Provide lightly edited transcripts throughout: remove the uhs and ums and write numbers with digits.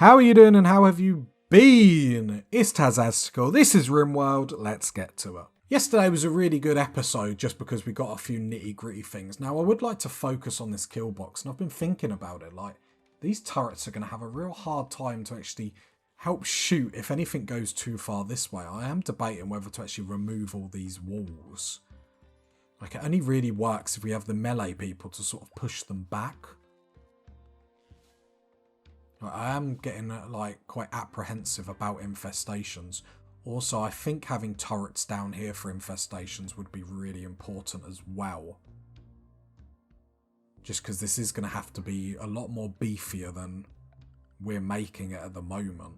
How are you doing and how have you been? It's Tazastical, this is Rimworld, let's get to it. Yesterday was a really good episode just because we got a few nitty gritty things. Now I would like to focus on this kill box, and I've been thinking about it, like these turrets are going to have a real hard time to actually help shoot if anything goes too far this way. I am debating whether to actually remove all these walls. Like it only really works if we have the melee people to sort of push them back. I am getting like quite apprehensive about infestations. Also, I think having turrets down here for infestations would be really important as well. Just because this is going to have to be a lot more beefier than we're making it at the moment.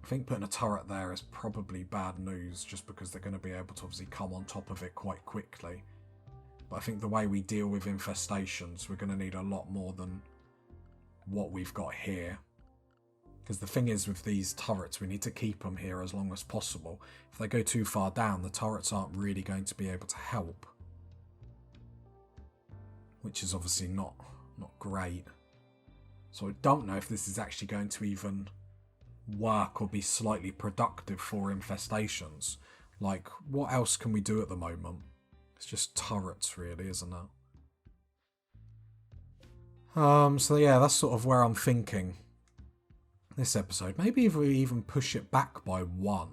I think putting a turret there is probably bad news just because they're going to be able to obviously come on top of it quite quickly. But I think the way we deal with infestations, we're going to need a lot more than what we've got here. Because the thing is with these turrets, we need to keep them here as long as possible. If they go too far down, the turrets aren't really going to be able to help. Which is obviously not great. So I don't know if this is actually going to even work or be slightly productive for infestations. Like, what else can we do at the moment? It's just turrets really, isn't it? So yeah, that's sort of where I'm thinking this episode. Maybe if we even push it back by 1.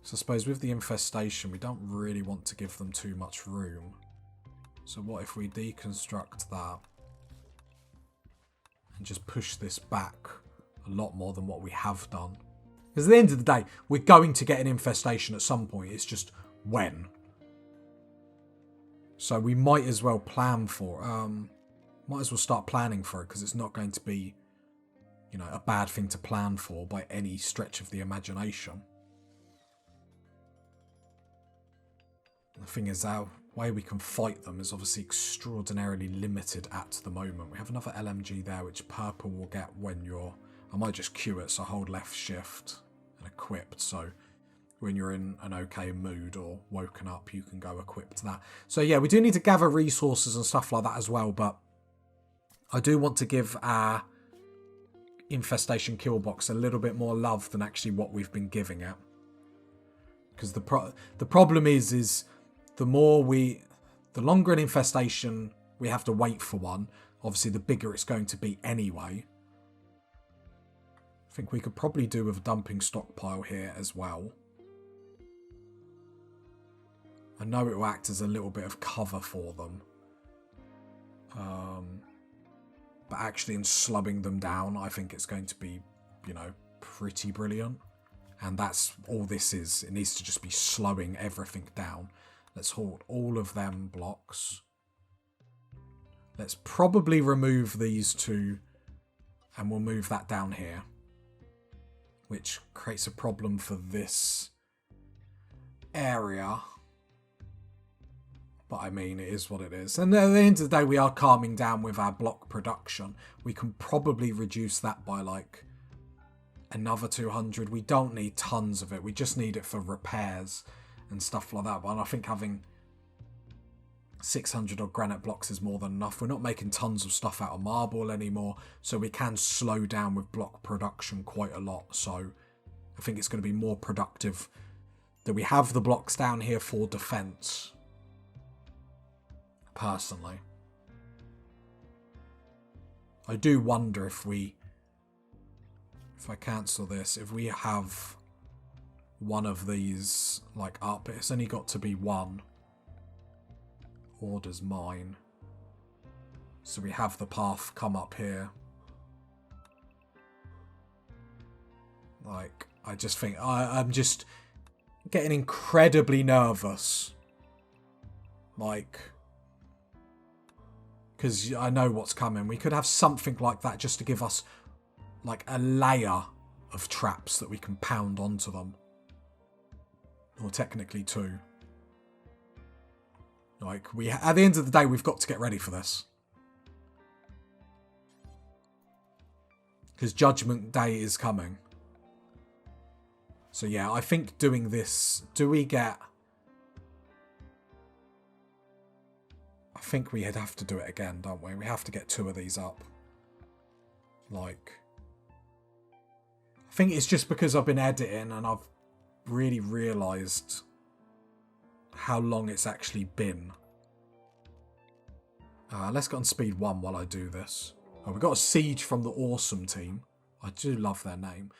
So I suppose with the infestation, we don't really want to give them too much room. So what if we deconstruct that and just push this back a lot more than what we have done? Because at the end of the day, we're going to get an infestation at some point. It's just when. So we might as well plan for might as well start planning for it, because it's not going to be, you know, a bad thing to plan for by any stretch of the imagination. The thing is, our way we can fight them is obviously extraordinarily limited at the moment. We have another LMG there, which purple will get when you're... I might just queue it, so hold left shift and equipped, so when you're in an okay mood or woken up, you can go equip to that. So yeah, we do need to gather resources and stuff like that as well, but I do want to give our infestation kill box a little bit more love than actually what we've been giving it. Because the problem is the longer an infestation we have to wait for one, obviously the bigger it's going to be anyway. I think we could probably do with a dumping stockpile here as well. I know it will act as a little bit of cover for them. But actually in slubbing them down, I think it's going to be, you know, pretty brilliant. And that's all this is. It needs to just be slowing everything down. Let's hold all of them blocks. Let's probably remove these two. And we'll move that down here. Which creates a problem for this area. But I mean, it is what it is. And at the end of the day, we are calming down with our block production. We can probably reduce that by like another 200. We don't need tons of it. We just need it for repairs and stuff like that. But I think having 600 odd granite blocks is more than enough. We're not making tons of stuff out of marble anymore. So we can slow down with block production quite a lot. So I think it's going to be more productive that we have the blocks down here for defense. Personally, I do wonder if I cancel this, if we have one of these like up, it's only got to be one. Orders mine. So we have the path come up here. Like, I just think I'm just getting incredibly nervous. Like, because I know what's coming. We could have something like that just to give us like a layer of traps that we can pound onto them. Or technically 2. Like, at the end of the day, we've got to get ready for this. Because Judgment Day is coming. So yeah, I think doing this... Do we get... I think we'd have to do it again, don't we? We have to get 2 of these up. Like, I think it's just because I've been editing and I've really realised how long it's actually been. Let's get on speed 1 while I do this. Oh, we got a siege from the awesome team. I do love their name.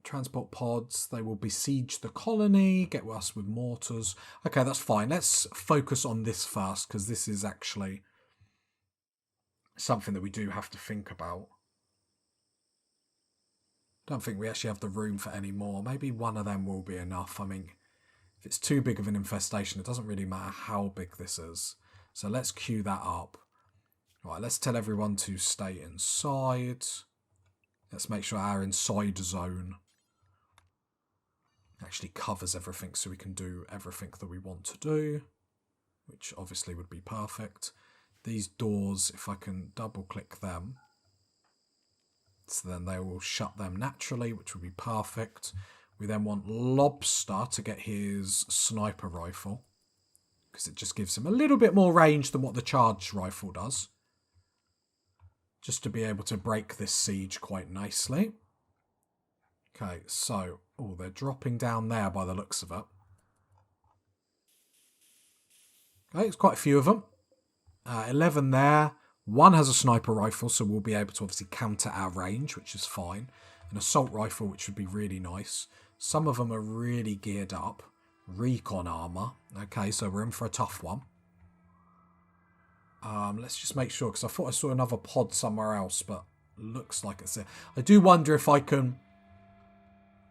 Transport pods. They will besiege the colony. Get us with mortars. Okay, that's fine. Let's focus on this first, because this is actually something that we do have to think about. Don't think we actually have the room for any more. Maybe 1 of them will be enough. I mean, if it's too big of an infestation, it doesn't really matter how big this is. So let's queue that up. Right, let's tell everyone to stay inside. Let's make sure our inside zone actually covers everything so we can do everything that we want to do, which obviously would be perfect. These doors, if I can double click them, so then they will shut them naturally, which would be perfect. We then want Lobster to get his sniper rifle, because it just gives him a little bit more range than what the charge rifle does, just to be able to break this siege quite nicely. Okay, so, oh, they're dropping down there by the looks of it. Okay, it's quite a few of them. 11 there. 1 has a sniper rifle, so we'll be able to obviously counter our range, which is fine. An assault rifle, which would be really nice. Some of them are really geared up. Recon armor. Okay, so we're in for a tough one. Let's just make sure, because I thought I saw another pod somewhere else, but looks like it's there. I do wonder if I can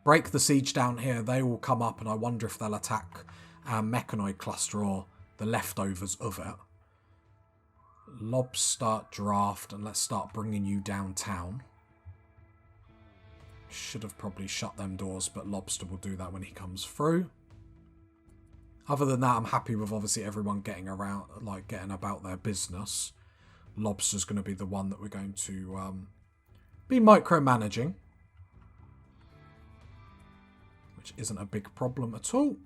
break the siege down here. They will come up, and I wonder if they'll attack our mechanoid cluster or the leftovers of it. Lobster draft, and let's start bringing you downtown. Should have probably shut them doors, but Lobster will do that when he comes through. Other than that, I'm happy with obviously everyone getting around, like getting about their business. Lobster's going to be the one that we're going to be micromanaging, which isn't a big problem at all.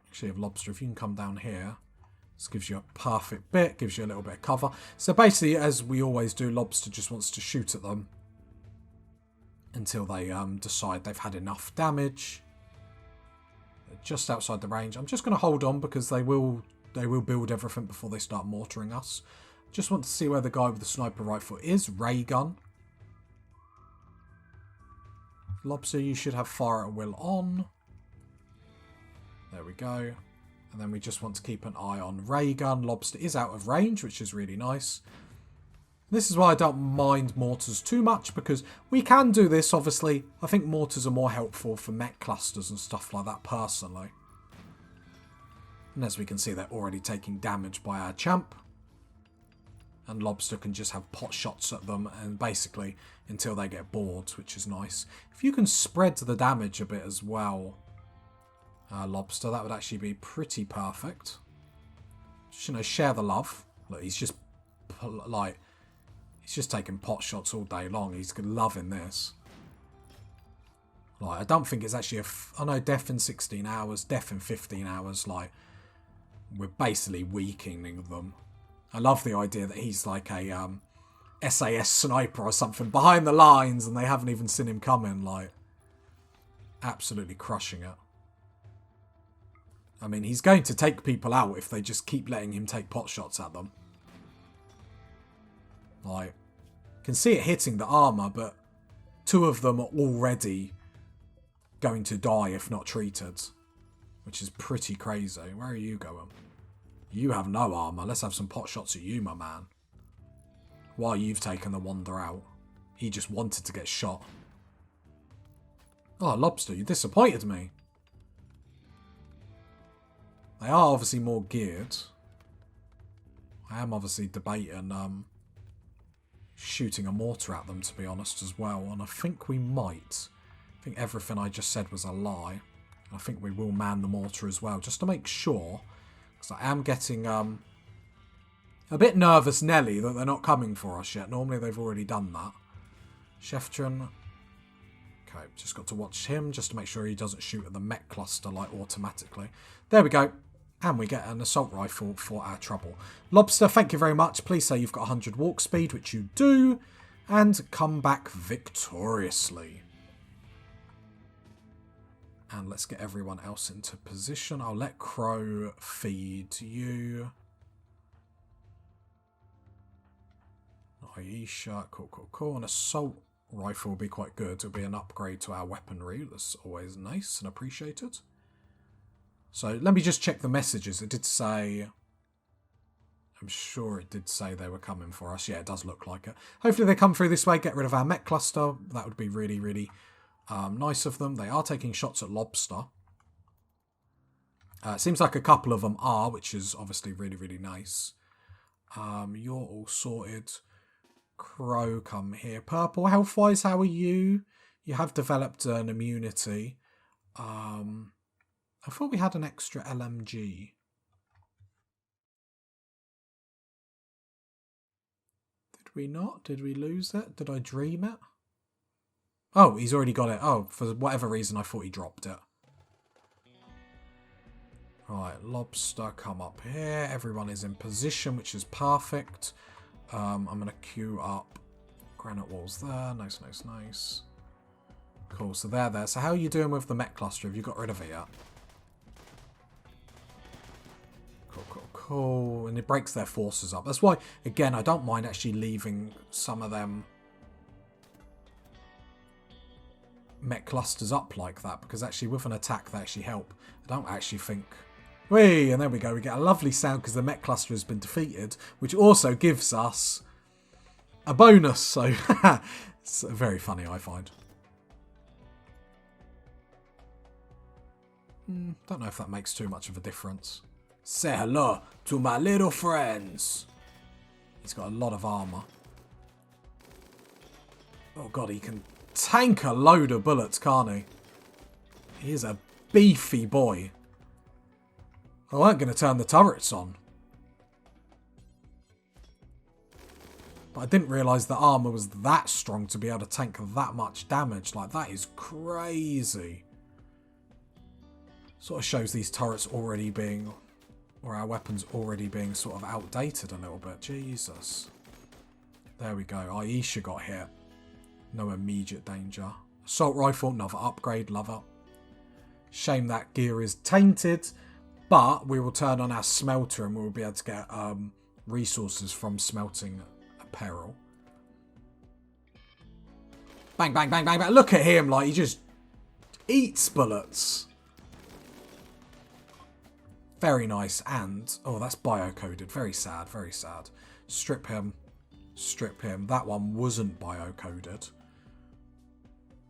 Actually, if Lobster, if you can come down here, this gives you a perfect bit, gives you a little bit of cover. So basically, as we always do, Lobster just wants to shoot at them until they decide they've had enough damage. They're just outside the range. I'm just going to hold on because they will build everything before they start mortaring us. Just want to see where the guy with the sniper rifle is. Ray gun. Lobster, you should have fire at will on. There we go. And then we just want to keep an eye on ray gun. Lobster is out of range, which is really nice. This is why I don't mind mortars too much, because we can do this, obviously. I think mortars are more helpful for mech clusters and stuff like that, personally. And as we can see, they're already taking damage by our champ. And Lobster can just have pot shots at them, and basically, until they get bored, which is nice. If you can spread the damage a bit as well, Lobster, that would actually be pretty perfect. Just, you know, share the love. Look, he's just, like... He's just taking pot shots all day long. He's loving this. Like, I don't think it's actually I know death in 16 hours, death in 15 hours. Like, we're basically weakening them. I love the idea that he's like a SAS sniper or something behind the lines and they haven't even seen him coming. Like, absolutely crushing it. I mean, he's going to take people out if they just keep letting him take pot shots at them. Like, can see it hitting the armour, but 2 of them are already going to die if not treated, which is pretty crazy. Where are you going? You have no armour. Let's have some pot shots at you, my man. While you've taken the Wander out. He just wanted to get shot. Oh, Lobster, you disappointed me. They are obviously more geared. I am obviously debating shooting a mortar at them, to be honest, as well. And I think we might. I think everything I just said was a lie. I think we will man the mortar as well, just to make sure. Because I am getting a bit nervous, Nelly, that they're not coming for us yet. Normally they've already done that. Sheftron. Okay, just got to watch him, just to make sure he doesn't shoot at the mech cluster, like, automatically. There we go. And we get an assault rifle for our trouble. Lobster, thank you very much. Please say you've got 100 walk speed, which you do. And come back victoriously. And let's get everyone else into position. I'll let Crow feed you. Aisha, cool. An assault rifle will be quite good. It'll be an upgrade to our weaponry. That's always nice and appreciated. So let me just check the messages. It did say... I'm sure it did say they were coming for us. Yeah, it does look like it. Hopefully they come through this way, get rid of our mech cluster. That would be really, really nice of them. They are taking shots at Lobster. It seems like a couple of them are, which is obviously really, really nice. You're all sorted. Crow, come here. Purple, health-wise, how are you? You have developed an immunity. I thought we had an extra LMG. Did we not? Did we lose it? Did I dream it? Oh, he's already got it. Oh, for whatever reason, I thought he dropped it. Right, Lobster, come up here. Everyone is in position, which is perfect. I'm going to queue up granite walls there. Nice. Cool, so they're there. So how are you doing with the mech cluster? Have you got rid of it yet? Cool. And it breaks their forces up. That's why, again, I don't mind actually leaving some of them mech clusters up like that, because actually with an attack they actually help. I don't actually think... Whee! And there we go. We get a lovely sound because the mech cluster has been defeated, which also gives us a bonus. So it's very funny, I find. Don't know if that makes too much of a difference. Say hello to my little friends. He's got a lot of armour. Oh god, he can tank a load of bullets, can't he? He is a beefy boy. I weren't going to turn the turrets on. But I didn't realise the armour was that strong to be able to tank that much damage. Like, that is crazy. Sort of shows these turrets already being... or our weapons already being sort of outdated a little bit. Jesus. There we go. Aisha got hit. No immediate danger. Assault rifle, another upgrade. Love it. Shame that gear is tainted. But we will turn on our smelter and we'll be able to get resources from smelting apparel. Bang, bang, bang, bang, bang. Look at him. Like, he just eats bullets. Very nice. And, oh, that's bio-coded. Very sad, very sad. Strip him. Strip him. That one wasn't bio-coded.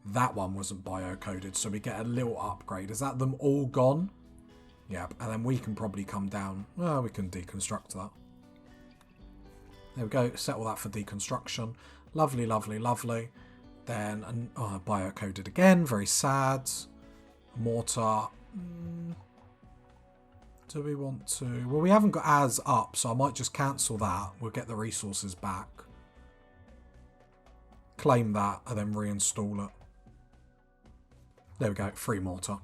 That one wasn't bio-coded. So we get a little upgrade. Is that them all gone? Yep. And then we can probably come down. Well, we can deconstruct that. There we go. Settle that for deconstruction. Lovely, lovely, lovely. Then, bio-coded again. Very sad. Mortar. Do we want to... Well, we haven't got as up, so I might just cancel that. We'll get the resources back. Claim that, and then reinstall it. There we go. Free mortar.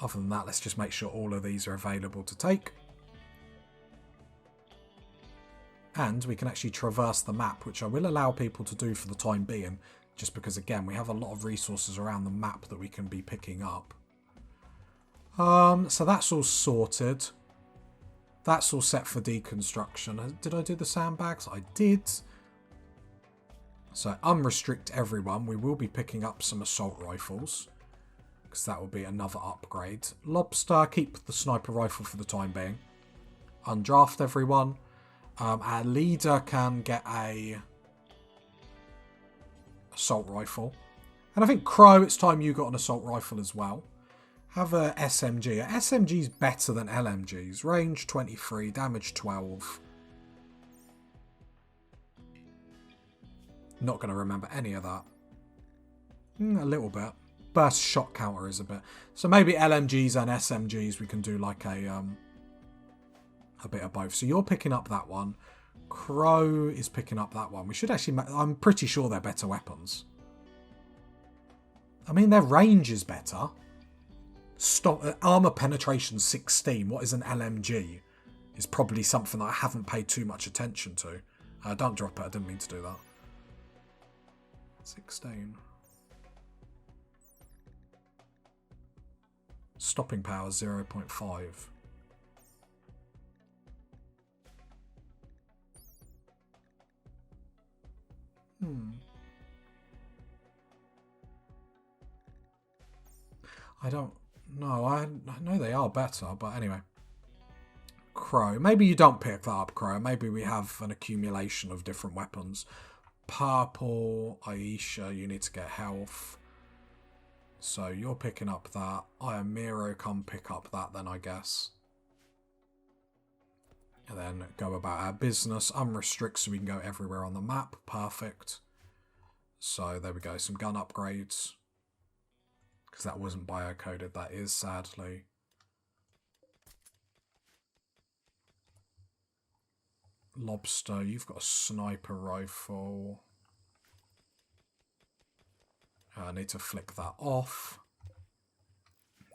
Other than that, let's just make sure all of these are available to take. And we can actually traverse the map, which I will allow people to do for the time being. Just because, again, we have a lot of resources around the map that we can be picking up. So that's all sorted. That's all set for deconstruction. Did I do the sandbags? I did. So unrestrict everyone. We will be picking up some assault rifles, because that will be another upgrade. Lobster, keep the sniper rifle for the time being. Undraft everyone. Our leader can get a assault rifle. And I think Crow, it's time you got an assault rifle as well. Have a SMG. A SMG is better than LMGs. Range 23, damage 12. Not going to remember any of that. A little bit. Burst shot counter is a bit. So maybe LMGs and SMGs we can do like a bit of both. So you're picking up that one. Crow is picking up that one. We should actually... I'm pretty sure they're better weapons. I mean, their range is better. Stop. Armor penetration 16. What is an LMG? Is probably something that I haven't paid too much attention to. Don't drop it. I didn't mean to do that. 16. Stopping power 0.5. I don't know. I know they are better, but anyway. Crow. Maybe you don't pick that up, Crow. Maybe we have an accumulation of different weapons. Purple, Aisha, you need to get health. So you're picking up that. Iamiro, come pick up that then, I guess. And then go about our business. Unrestrict so we can go everywhere on the map. Perfect. So there we go. Some gun upgrades. Because that wasn't biocoded. That is, sadly. Lobster, you've got a sniper rifle. I need to flick that off.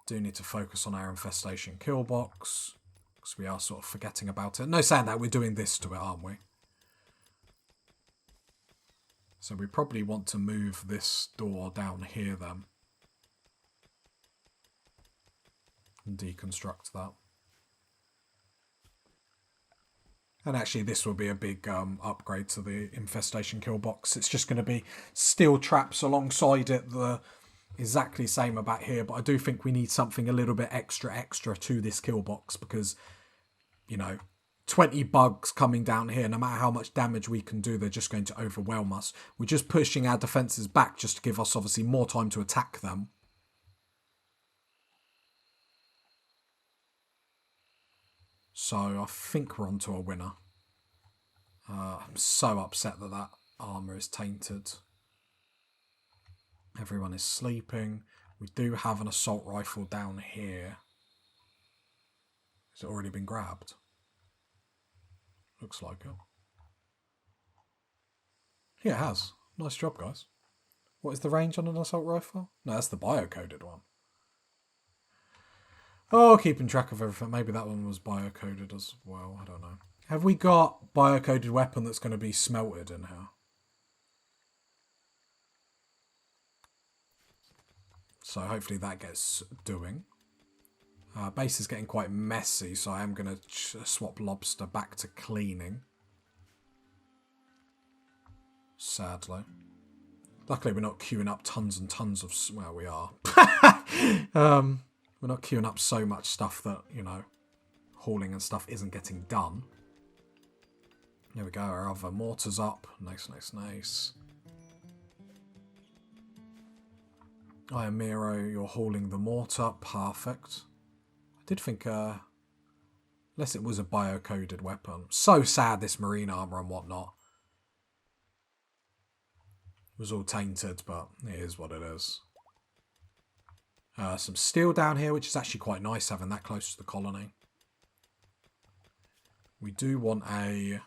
Do need to focus on our infestation kill box. Because we are sort of forgetting about it. No, saying that, we're doing this to it, aren't we? So we probably want to move this door down here then. And deconstruct that. And actually this will be a big upgrade to the infestation kill box. It's just going to be steel traps alongside it. The exactly same about here. But I do think we need something a little bit extra to this kill box. Because, you know, 20 bugs coming down here. No matter how much damage we can do, they're just going to overwhelm us. We're just pushing our defences back just to give us obviously more time to attack them. So I think we're on to a winner. I'm so upset that that armour is tainted. Everyone is sleeping. We do have an assault rifle down here. Has it already been grabbed? Looks like it. Yeah, it has. Nice job, guys. What is the range on an assault rifle? No, that's the biocoded one. Oh, keeping track of everything. Maybe that one was biocoded as well. I don't know. Have we got biocoded weapon that's going to be smelted in here? So hopefully that gets doing. Base is getting quite messy, so I am going to swap lobster back to cleaning. Sadly. Luckily we're not queuing up tons and tons of... Well, we are. We're not queuing up so much stuff that, you know, hauling and stuff isn't getting done. There we go, our other mortar's up. Nice, nice, nice. Iamiro, you're hauling the mortar. Perfect. I did think, unless it was a biocoded weapon. So sad, this marine armour and whatnot. It was all tainted, but it is what it is. Some steel down here, which is actually quite nice having that close to the colony. We do want a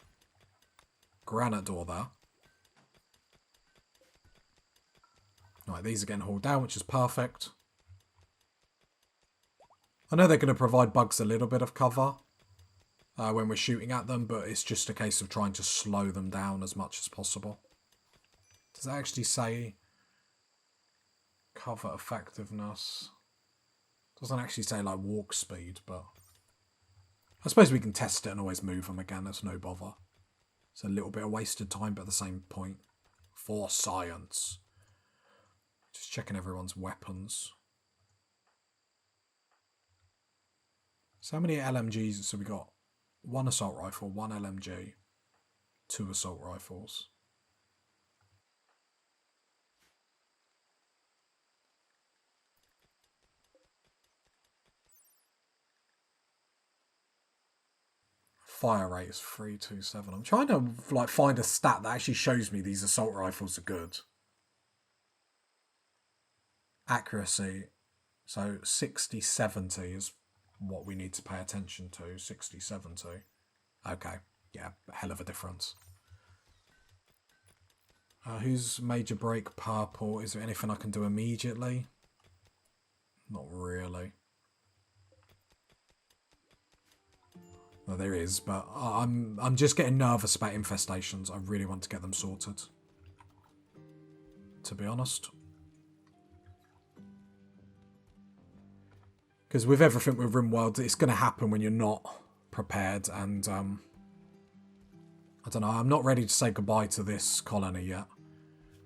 granite door there. Right, these are getting hauled down, which is perfect. I know they're going to provide bugs a little bit of cover when we're shooting at them, but it's just a case of trying to slow them down as much as possible. Does it actually say... cover effectiveness? Doesn't actually say like walk speed, but I suppose we can test it and always move them again. That's no bother. It's a little bit of wasted time, but at the same point, for science. Just checking everyone's weapons. So how many LMGs? So we got one assault rifle, one LMG, 2 assault rifles. Fire rate is 327. I'm trying to like find a stat that actually shows me these assault rifles are good. Accuracy. So 60-70 is what we need to pay attention to. 60-70. Okay. Yeah, hell of a difference. Who's major break? Purple. Is there anything I can do immediately? Not really. Well, there is, but I'm just getting nervous about infestations. I really want to get them sorted, to be honest. Because with everything with Rimworld, it's going to happen when you're not prepared, and I don't know, I'm not ready to say goodbye to this colony yet.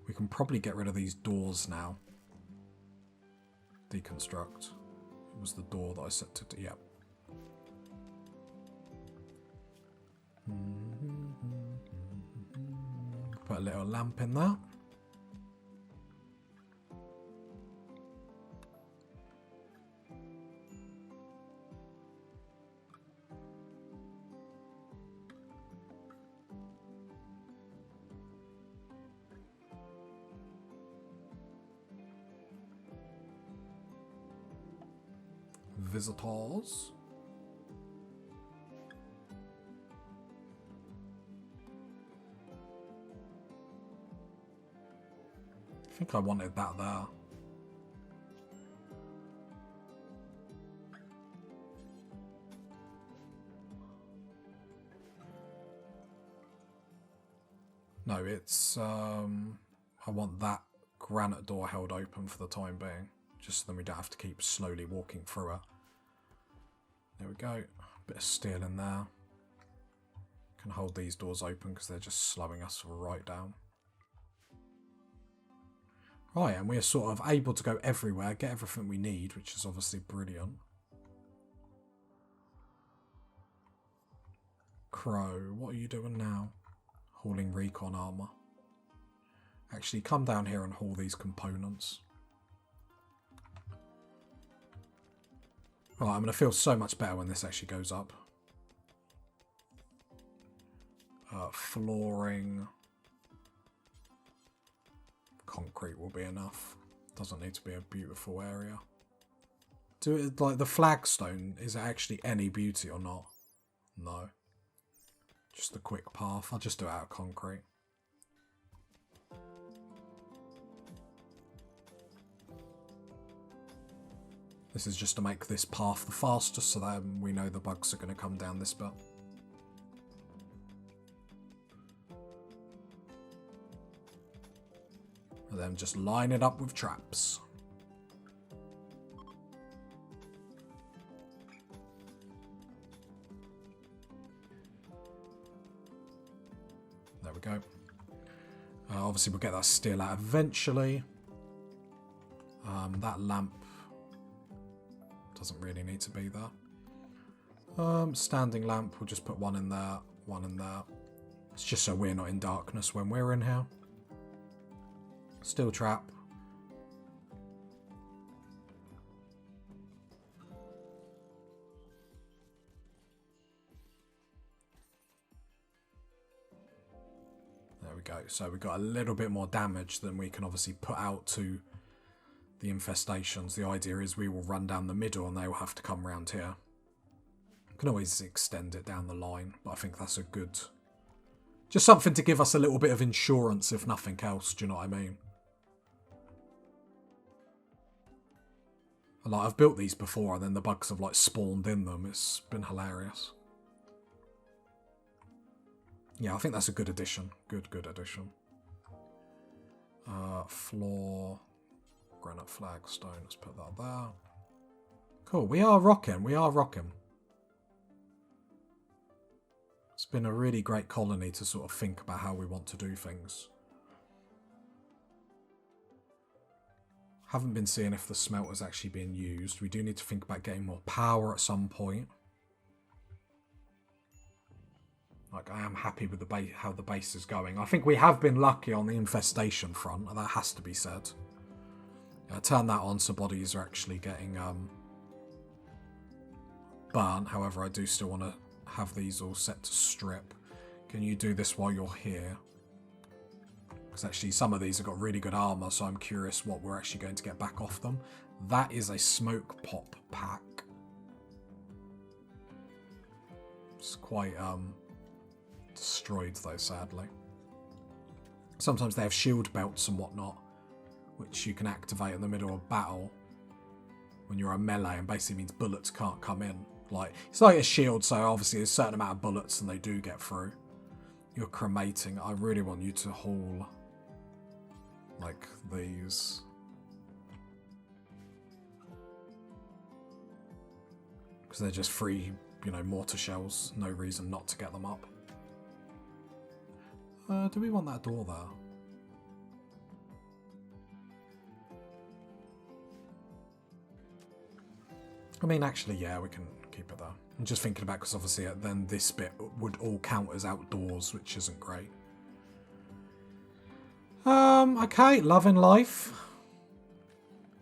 We can probably get rid of these doors now. Deconstruct. It was the door that I set to... Yep. Put a little lamp in there. Visitors. I think I wanted that there. No, it's I want that granite door held open for the time being, just so then we don't have to keep slowly walking through it. There we go. Bit of steel in there. Can hold these doors open because they're just slowing us right down. Right, and we are sort of able to go everywhere, get everything we need, which is obviously brilliant. Crow, what are you doing now? Hauling recon armor. Actually, come down here and haul these components. Right, I'm going to feel so much better when this actually goes up. Flooring. Concrete will be enough. Doesn't need to be a beautiful area. Do it like the flagstone, is it actually any beauty or not? No. Just a quick path. I'll just do it out of concrete. This is just to make this path the fastest so that we know the bugs are going to come down this bit. And then just line it up with traps. There we go. Obviously we'll get that steel out eventually. That lamp doesn't really need to be there. Standing lamp, we'll just put one in there, one in there. It's just so we're not in darkness when we're in here. Steel trap. There we go. So we've got a little bit more damage than we can obviously put out to the infestations. The idea is we will run down the middle and they will have to come round here. Can always extend it down the line, but I think that's a good... Just something to give us a little bit of insurance, if nothing else, do you know what I mean? Like, I've built these before and then the bugs have like spawned in them. It's been hilarious. Yeah, I think that's a good addition. Good addition. Floor... Granite flagstone, let's put that there. Cool, we are rocking, we are rocking. It's been a really great colony to sort of think about how we want to do things. Haven't been seeing if the smelter's actually being used. We do need to think about getting more power at some point. Like, I am happy with the how the base is going. I think we have been lucky on the infestation front, and that has to be said. Turn that on so bodies are actually getting burnt. However, I do still want to have these all set to strip. Can you do this while you're here? Because actually some of these have got really good armor, so I'm curious what we're actually going to get back off them. That is a smoke pop pack. It's quite destroyed though, sadly. Sometimes they have shield belts and whatnot, which you can activate in the middle of battle when you're a melee, and basically means bullets can't come in. Like, it's like a shield, so obviously there's a certain amount of bullets and they do get through. You're cremating. I really want you to haul, like, these. Because they're just free, you know, mortar shells. No reason not to get them up. Do we want that door there? I mean, actually, yeah, we can keep it there. I'm just thinking about, because obviously then this bit would all count as outdoors, which isn't great. Okay, loving life.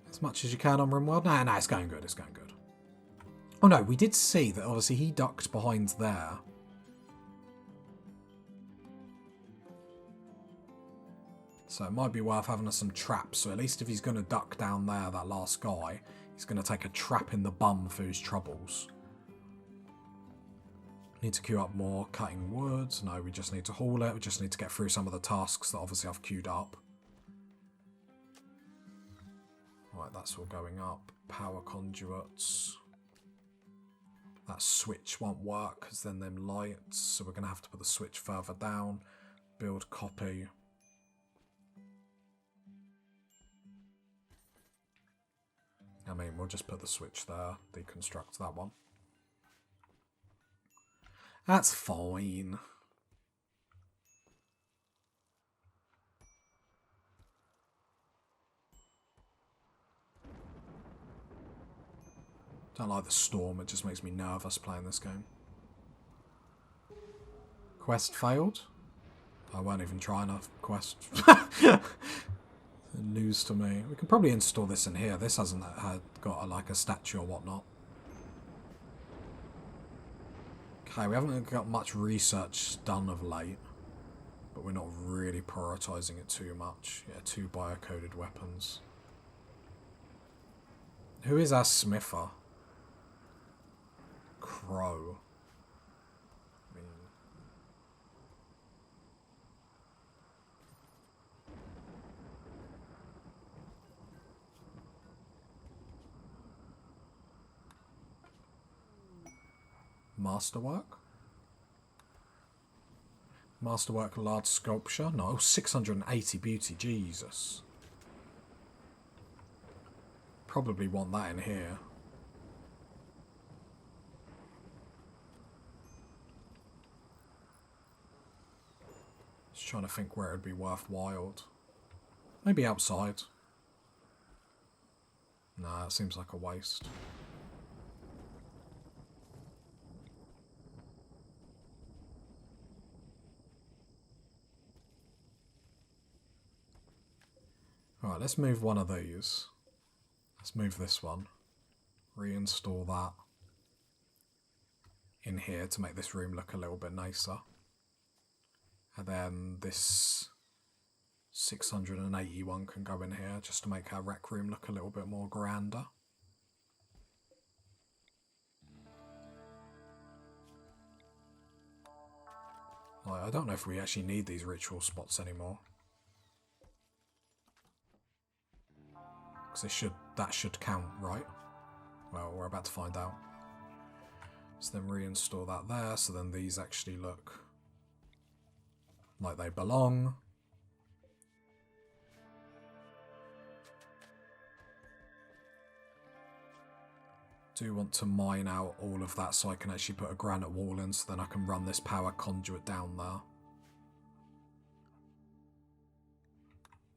As much as you can on Rimworld. Nah, it's going good, it's going good. Oh no, we did see that obviously he ducked behind there. So it might be worth having some traps. So at least if he's going to duck down there, that last guy, he's going to take a trap in the bum for his troubles. Need to queue up more cutting wood. No, we just need to haul it. We just need to get through some of the tasks that obviously I've queued up. Right, that's all going up. Power conduits. That switch won't work because then them lights. So we're going to have to put the switch further down. Build copy. I mean, we'll just put the switch there. Deconstruct that one. That's fine. Don't like the storm, it just makes me nervous playing this game. Quest failed? I won't even try enough quest. News to me. We can probably install this in here. This hasn't got like a statue or whatnot. Okay, we haven't got much research done of late, but we're not really prioritising it too much. Yeah, 2 biocoded weapons. Who is our smither? Crow. Masterwork? Masterwork large sculpture? No, 680 beauty, Jesus. Probably want that in here. Just trying to think where it'd be worthwhile. Maybe outside. Nah, it seems like a waste. Alright, let's move one of these. Let's move this one. Reinstall that in here to make this room look a little bit nicer. And then this 681 can go in here just to make our rec room look a little bit more grander. Like, I don't know if we actually need these ritual spots anymore. Because that should count, right? Well, we're about to find out. So then reinstall that there, so then these actually look like they belong. Do want to mine out all of that so I can actually put a granite wall in, so then I can run this power conduit down there.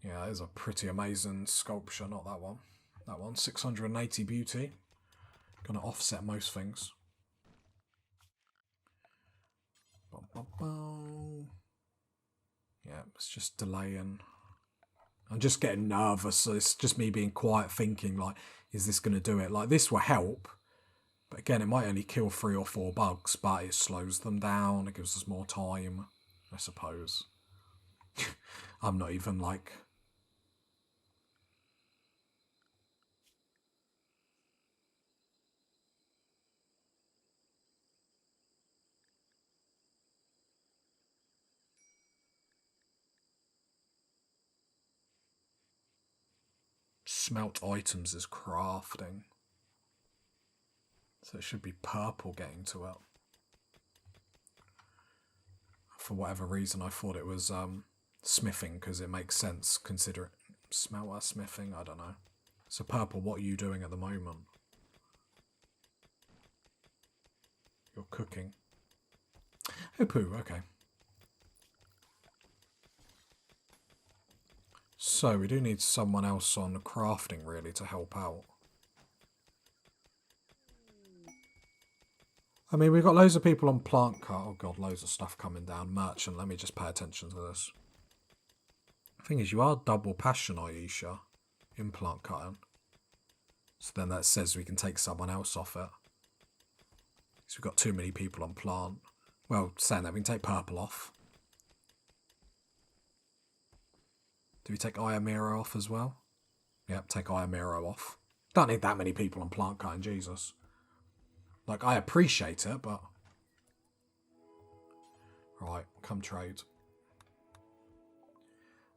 Yeah, that is a pretty amazing sculpture, not that one. That one, 680 beauty. Gonna offset most things. Yeah, it's just delaying. I'm just getting nervous, so it's just me being quiet thinking, like, is this going to do it? Like, this will help, but again, it might only kill 3 or 4 bugs, but it slows them down, it gives us more time, I suppose. I'm not even, like... Smelt items is crafting. So it should be purple getting to it. For whatever reason, I thought it was smithing, because it makes sense, consider it. Smelter, smithing, I don't know. So purple, what are you doing at the moment? You're cooking. Oh, poo, okay. So we do need someone else on crafting, really, to help out. I mean, we've got loads of people on plant cut. Oh god, loads of stuff coming down. Merchant, let me just pay attention to this. The thing is, you are double passion, Aisha, in plant cutting. So then that says we can take someone else off it. So we've got too many people on plant. Well, saying that, we can take purple off. Do we take Ayamiro off as well? Yep, take Ayamiro off. Don't need that many people on plant cutting, Jesus. Like, I appreciate it, but... Right, come trade.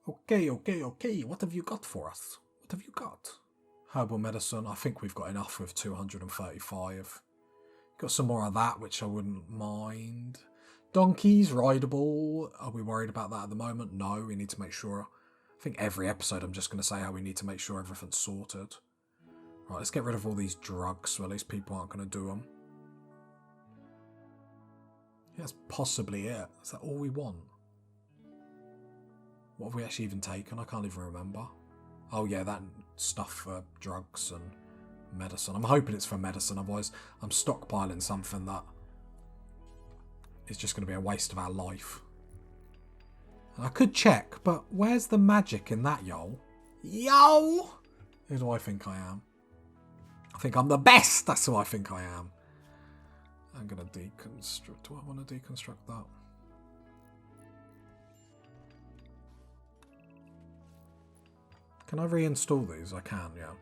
Okay. What have you got for us? What have you got? Herbal medicine. I think we've got enough with 235. Got some more of that, which I wouldn't mind. Donkeys, rideable. Are we worried about that at the moment? No, we need to make sure. I think every episode I'm just going to say how we need to make sure everything's sorted. Right, let's get rid of all these drugs, so at least people aren't going to do them. Yeah, that's possibly it. Is that all we want? What have we actually even taken? I can't even remember. Oh yeah, that stuff for drugs and medicine. I'm hoping it's for medicine, otherwise I'm stockpiling something that is just going to be a waste of our life. And I could check, but where's the magic in that, yo? Yo! Who do I think I am? I think I'm the best! That's who I think I am. I'm going to deconstruct. Do I want to deconstruct that? Can I reinstall these? I can, yeah.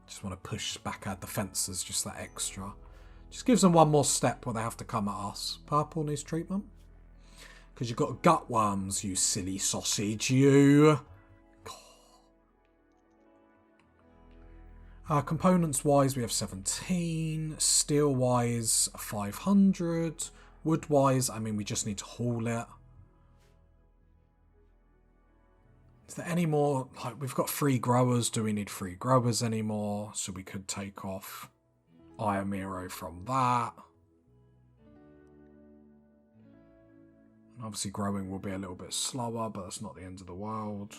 Just want to push back our defences, just that extra. Just gives them one more step where they have to come at us. Purple needs treatment. Because you've got gut worms, you silly sausage, you. Components-wise, we have 17. Steel-wise, 500. Wood-wise, I mean, we just need to haul it. Is there any more? Like, we've got 3 growers. Do we need 3 growers anymore? So we could take off Ayamiro from that. Obviously, growing will be a little bit slower, but that's not the end of the world.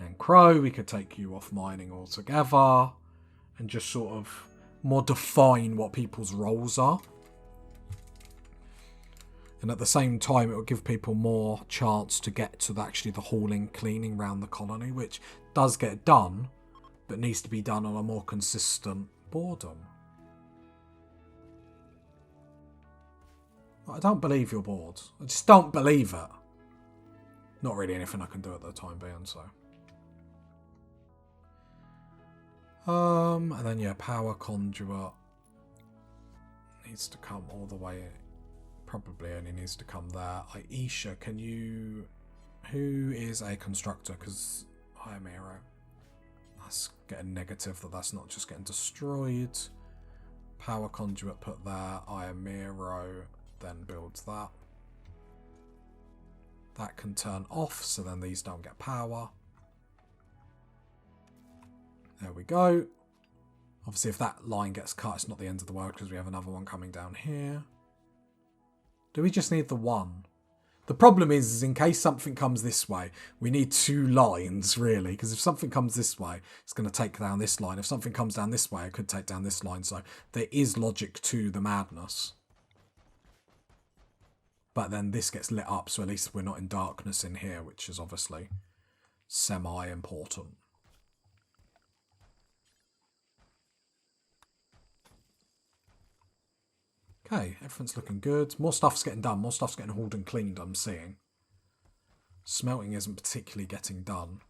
And Crow, we could take you off mining altogether and just sort of more define what people's roles are. And at the same time, it will give people more chance to get to actually the hauling, cleaning around the colony, which does get done, but needs to be done on a more consistent boredom. I don't believe you're bored. I just don't believe it. Not really anything I can do at the time being, so. And then, yeah, power conduit needs to come all the way. Probably only needs to come there. Aisha, can you... Who is a constructor? Because I am hero. That's getting negative that that's not just getting destroyed. Power conduit put there. I am Miro then builds that. That can turn off, so then these don't get power. There we go. Obviously, if that line gets cut, it's not the end of the world because we have another one coming down here. Do we just need the one? The problem is in case something comes this way, we need 2 lines, really. Because if something comes this way, it's going to take down this line. If something comes down this way, it could take down this line. So there is logic to the madness. But then this gets lit up, so at least we're not in darkness in here, which is obviously semi-important. Okay, everything's looking good. More stuff's getting done. More stuff's getting hauled and cleaned, I'm seeing. Smelting isn't particularly getting done.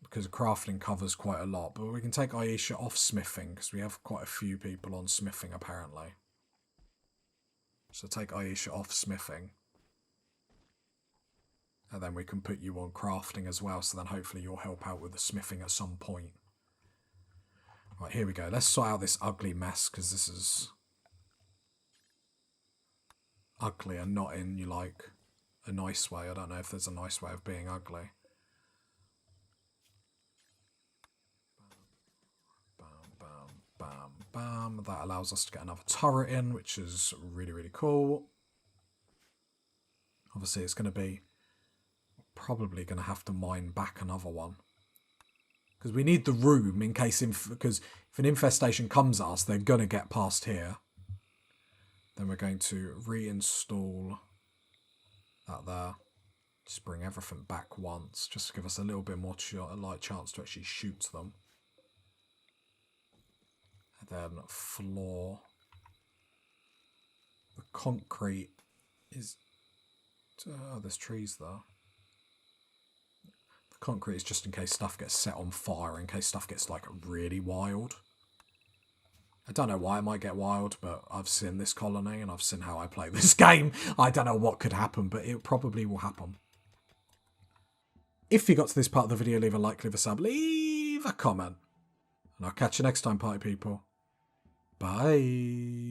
Because crafting covers quite a lot. But we can take Aisha off smithing, because we have quite a few people on smithing, apparently. So take Aisha off smithing. And then we can put you on crafting as well, so then hopefully you'll help out with the smithing at some point. Right, here we go. Let's sort out this ugly mess, because this is ugly and not in, you like, a nice way. I don't know if there's a nice way of being ugly. Bam, bam, bam, bam. That allows us to get another turret in, which is really, really cool. Obviously, it's going to be probably going to have to mine back another one. Because we need the room in case, because if an infestation comes at us, they're going to get past here. Then we're going to reinstall that there. Just bring everything back once, just to give us a little bit more chance to actually shoot them. And then floor. The concrete is... Oh, there's trees there. The concrete is just in case stuff gets set on fire, in case stuff gets, like, really wild. I don't know why it might get wild, but I've seen this colony and I've seen how I play this game. I don't know what could happen, but it probably will happen. If you got to this part of the video, leave a like, leave a sub, leave a comment. And I'll catch you next time, party people. Bye.